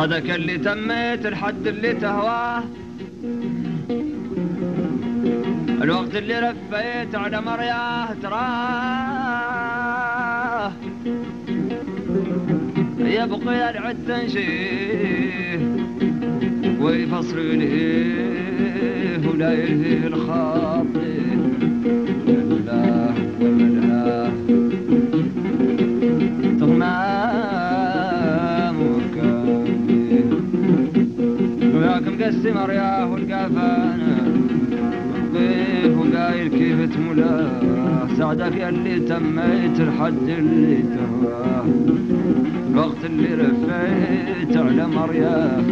صادك اللي تميت الحد اللي تهواه، الوقت اللي رفيت على مرياه تراه، يبقى العد تنشيه ويفصل إليه ولا يلهيه الخاطئ والله وملهاه تغمام وكامل وياك مقسم رياه والقافانة وقيف وقايل كيف تملاه، سعدك ياللي تميت الحد اللي تهواه، الوقت اللي رفيت على مرياه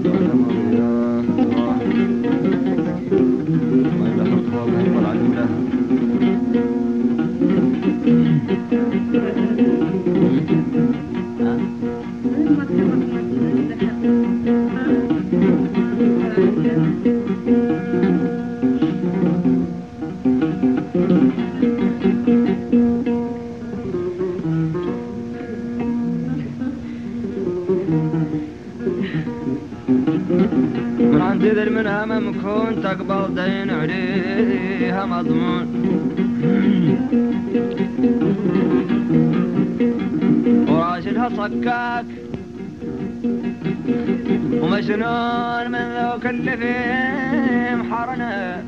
على مرياه تراه ما إله القوة يطلع له من عندي ذل منها ممكن تقبل دين عليها مضمون، وراجلها صكاك ومجنون من ذوك اللي فيه محرنه،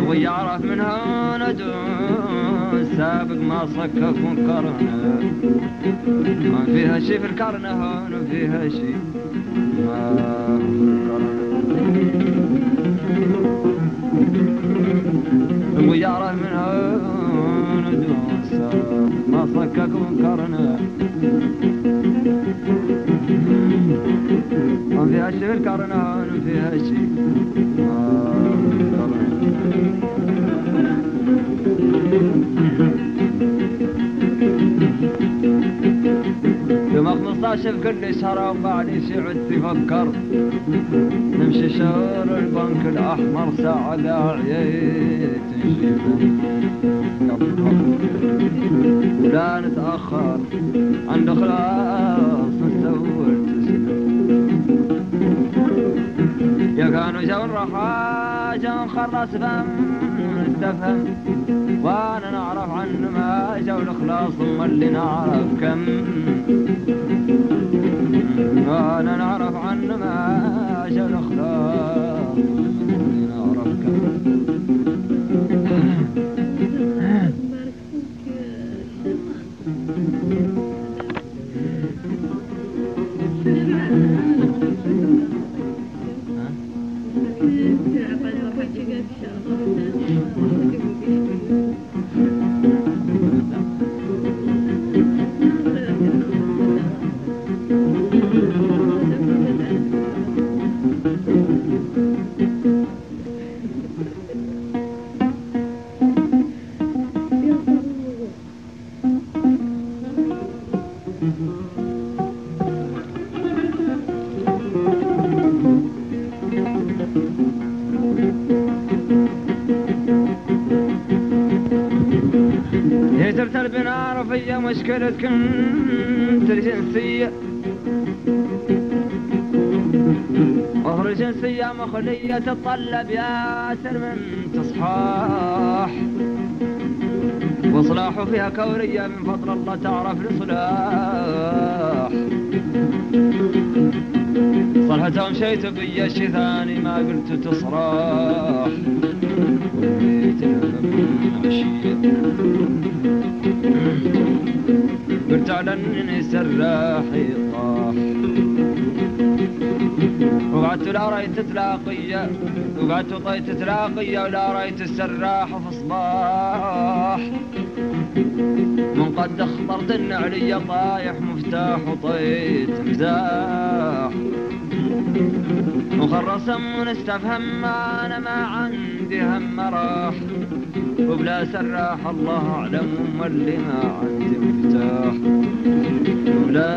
ويعرف منها ندون سابق ما صكك وانكرنه، ما فيها شي في الكرنه هون وفيها شي ما في الكرنه، ويعرف منها ندون سابق ما صكك وانكرنه، ما فيها شي في الكرنه هون وفيها شي ما في الكرنه. يوم 15 في كل شهر وبعد يشعد تفكر نمشي شهر البنك الأحمر ساعة قاعية تنشيفه ولا نتأخر عند خلاص نسوي التسليم، يا كانوا جو الرحا جو خرس فم نستفهم، وانا نعرف عنه ما جو الخلاص ثم اللي نعرف كم، وانا نعرف عنه ما جو الخلاص ثم اللي نعرف كم. هجرت البناء رفية مشكلة كنت الجنسية، وهر الجنسية مخلية تتطلب ياسر من تصحاح، وصلاح فيها كورية من فضل الله تعرف لصلاح، صلحتها مشيت بيا شي ثاني ما قلت تصراح، وليت عشية قلت على انني سراحي طاح، وقعدت لا رايت تلاقية وقعدت طيت تلاقية ولا رايت السراح في صباح، من قد اخطرت النعلية طايح مفتاح وطيت مزاح، وخرص ونستفهم انا ما عندي هم راح، وبلا سراح الله اعلم اللي ما عندي مفتاح، وبلا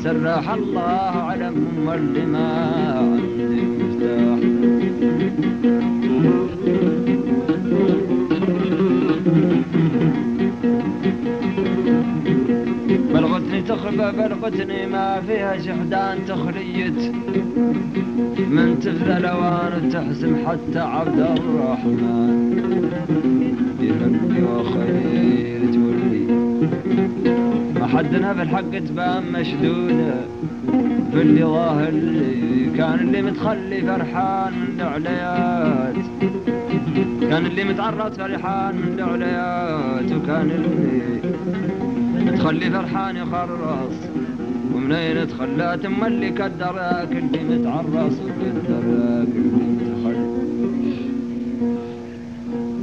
سراح الله اعلم اللي ما عندي مفتاح. بلغتني شوقتني ما فيها شحدان تخليت من تفذى الأوان تحزم حتى عبد الرحمن يهني وخير تولي ما حدنا في الحق تبان مشدودة في اللي ظاهر لي كان اللي متخلي فرحان من العليات كان اللي متعرض فرحان من العليات وكان اللي متخلي فرحان يخرص ومنين تخلات ام اللي كدراك اللي متعرص وكدراك اللي